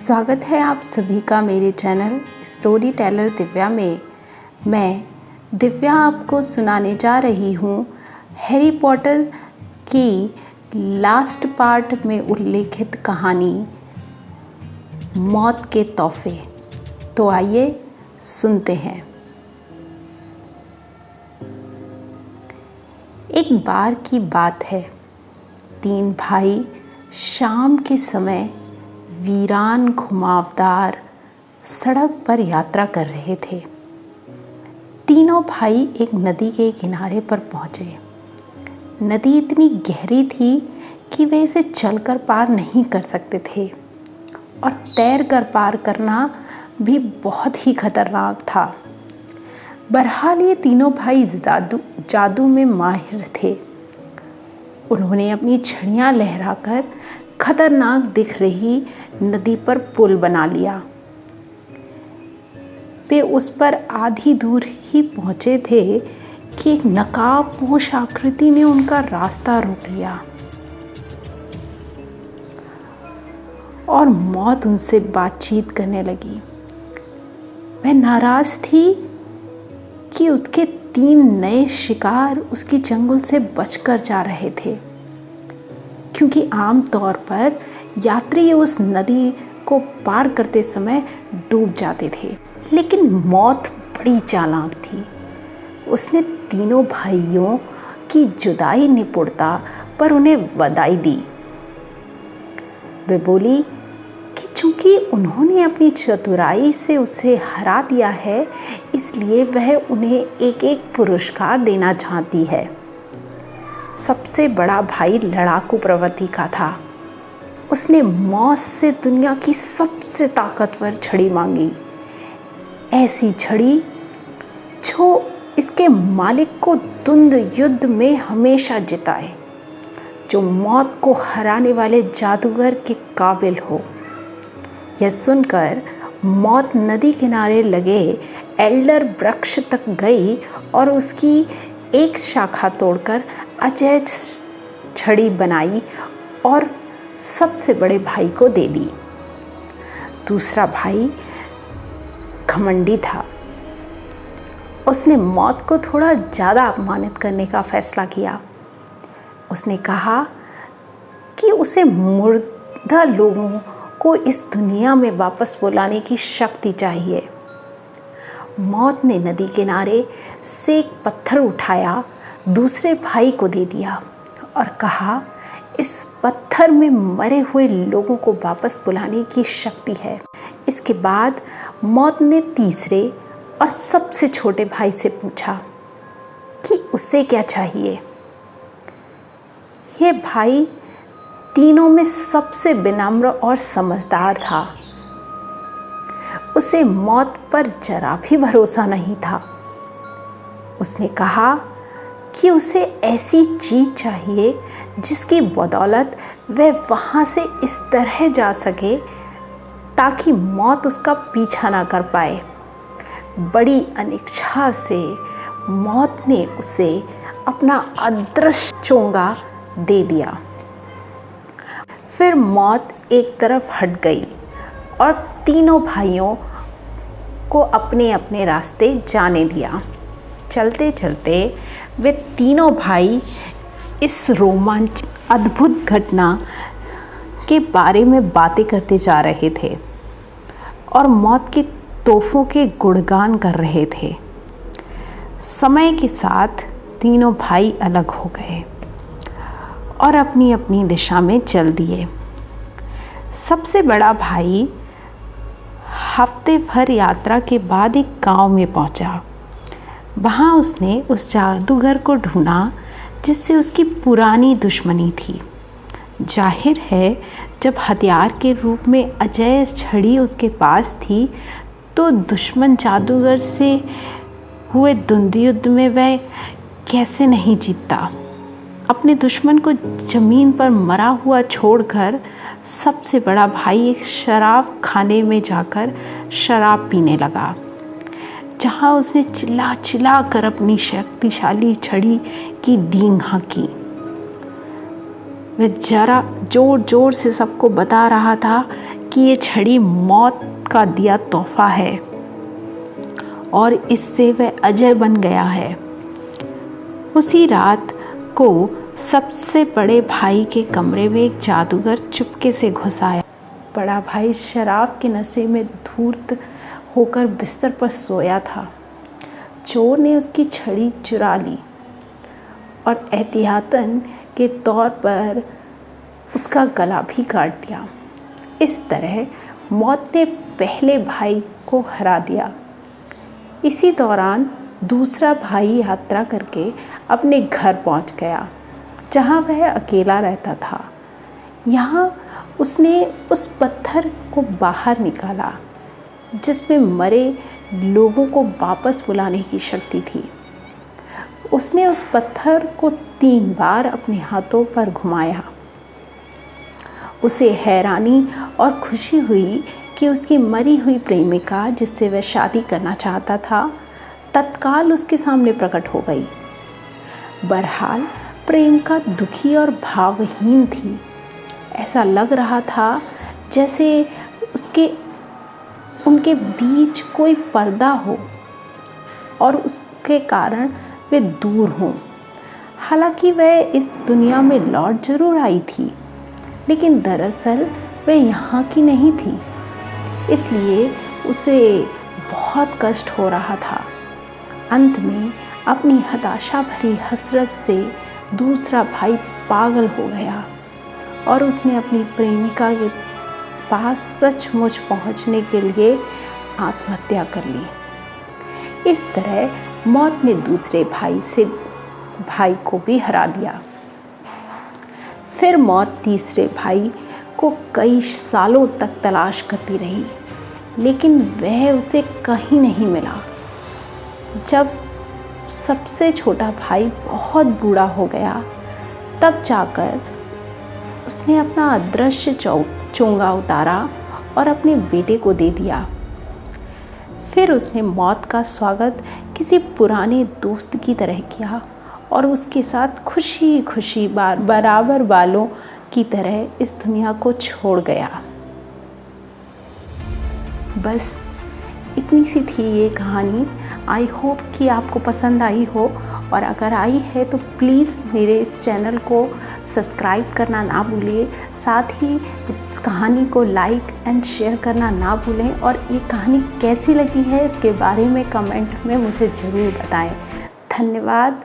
स्वागत है आप सभी का मेरे चैनल स्टोरी टेलर दिव्या में। मैं दिव्या आपको सुनाने जा रही हूँ हैरी पॉटर की लास्ट पार्ट में उल्लेखित कहानी मौत के तोहफे। तो आइए सुनते हैं। एक बार की बात है, 3 भाई शाम के समय वीरान घुमावदार सड़क पर यात्रा कर रहे थे। तीनों भाई एक नदी के किनारे पर पहुंचे। नदी इतनी गहरी थी कि वे इसे चलकर पार नहीं कर सकते थे और तैरकर पार करना भी बहुत ही खतरनाक था। बहरहाल ये तीनों भाई जादू में माहिर थे। उन्होंने अपनी छड़ियाँ लहराकर खतरनाक दिख रही नदी पर पुल बना लिया। वे उस पर आधी दूर ही पहुंचे थे कि एक नकाबपोश आकृति ने उनका रास्ता रोक लिया और मौत उनसे बातचीत करने लगी। वह नाराज थी कि उसके 3 नए शिकार उसकी चंगुल से बचकर जा रहे थे, क्योंकि आम तौर पर यात्री उस नदी को पार करते समय डूब जाते थे। लेकिन मौत बड़ी चालाक थी। उसने तीनों भाइयों की जुदाई निपुणता पर उन्हें बधाई दी। वे बोली कि चूंकि उन्होंने अपनी चतुराई से उसे हरा दिया है, इसलिए वह उन्हें एक पुरस्कार देना चाहती है। सबसे बड़ा भाई लड़ाकू प्रवृत्ति का था। उसने मौत से दुनिया की सबसे ताकतवर छड़ी मांगी, ऐसी छड़ी जो इसके मालिक को द्वंद युद्ध में हमेशा जिताए, जो मौत को हराने वाले जादूगर के काबिल हो। यह सुनकर मौत नदी किनारे लगे एल्डर वृक्ष तक गई और उसकी एक शाखा तोड़कर अजय छड़ी बनाई और सबसे बड़े भाई को दे दी। दूसरा भाई घमंडी था। उसने मौत को थोड़ा ज़्यादा अपमानित करने का फैसला किया। उसने कहा कि उसे मुर्दा लोगों को इस दुनिया में वापस बुलाने की शक्ति चाहिए। मौत ने नदी किनारे से एक पत्थर उठाया, दूसरे भाई को दे दिया और कहा, इस पत्थर में मरे हुए लोगों को वापस बुलाने की शक्ति है। इसके बाद मौत ने तीसरे और सबसे छोटे भाई से पूछा कि उसे क्या चाहिए। यह भाई तीनों में सबसे विनम्र और समझदार था। उसे मौत पर जरा भी भरोसा नहीं था। उसने कहा कि उसे ऐसी चीज चाहिए जिसकी बदौलत वह वहाँ से इस तरह जा सके ताकि मौत उसका पीछा ना कर पाए। बड़ी अनिच्छा से मौत ने उसे अपना अदृश्य चोंगा दे दिया। फिर मौत एक तरफ हट गई और तीनों भाइयों को अपने अपने रास्ते जाने दिया। चलते चलते वे तीनों भाई इस रोमांच अद्भुत घटना के बारे में बातें करते जा रहे थे और मौत के तोहफों के गुणगान कर रहे थे। समय के साथ तीनों भाई अलग हो गए और अपनी अपनी दिशा में चल दिए। सबसे बड़ा भाई हफ्ते भर यात्रा के बाद एक गांव में पहुंचा। वहां उसने उस जादूगर को ढूंढा जिससे उसकी पुरानी दुश्मनी थी। जाहिर है, जब हथियार के रूप में अजय छड़ी उसके पास थी तो दुश्मन जादूगर से हुए द्वंद्व युद्ध में वह कैसे नहीं जीतता। अपने दुश्मन को जमीन पर मरा हुआ छोड़कर सबसे बड़ा भाई एक शराब खाने में जाकर शराब पीने लगा, जहाँ उसने चिल्ला चिल्ला कर अपनी शक्तिशाली छड़ी की डींग हाँकी। वह जरा जोर जोर से सबको बता रहा था कि ये छड़ी मौत का दिया तोहफा है और इससे वह अजय बन गया है। उसी रात को सबसे बड़े भाई के कमरे में एक जादूगर चुपके से घुस आया। बड़ा भाई शराब के नशे में धूर्त होकर बिस्तर पर सोया था। चोर ने उसकी छड़ी चुरा ली और एहतियातन के तौर पर उसका गला भी काट दिया। इस तरह मौत ने पहले भाई को हरा दिया। इसी दौरान दूसरा भाई यात्रा करके अपने घर पहुंच गया, जहां वह अकेला रहता था। यहाँ उसने उस पत्थर को बाहर निकाला जिसमें मरे लोगों को वापस बुलाने की शक्ति थी। उसने उस पत्थर को 3 बार अपने हाथों पर घुमाया। उसे हैरानी और खुशी हुई कि उसकी मरी हुई प्रेमिका, जिससे वह शादी करना चाहता था, तत्काल उसके सामने प्रकट हो गई। बहरहाल प्रेमिका दुखी और भावहीन थी। ऐसा लग रहा था जैसे उनके बीच कोई पर्दा हो और उसके कारण वे दूर हों। हालांकि वह इस दुनिया में लौट जरूर आई थी, लेकिन दरअसल वह यहाँ की नहीं थी, इसलिए उसे बहुत कष्ट हो रहा था। अंत में अपनी हताशा भरी हसरत से दूसरा भाई पागल हो गया और उसने अपनी प्रेमिका के पास सचमुच पहुंचने के लिए आत्महत्या कर ली। इस तरह मौत ने दूसरे भाई को भी हरा दिया। फिर मौत तीसरे भाई को कई सालों तक तलाश करती रही, लेकिन वह उसे कहीं नहीं मिला। जब सबसे छोटा भाई बहुत बूढ़ा हो गया, तब जाकर उसने अपना अदृश्य चोंगा उतारा और अपने बेटे को दे दिया। फिर उसने मौत का स्वागत किसी पुराने दोस्त की तरह किया और उसके साथ खुशी खुशी बराबर वालों की तरह इस दुनिया को छोड़ गया। बस इतनी सी थी ये कहानी। आई होप कि आपको पसंद आई हो, और अगर आई है तो प्लीज़ मेरे इस चैनल को सब्सक्राइब करना ना भूलिए। साथ ही इस कहानी को लाइक एंड शेयर करना ना भूलें, और ये कहानी कैसी लगी है इसके बारे में कमेंट में मुझे ज़रूर बताएं। धन्यवाद।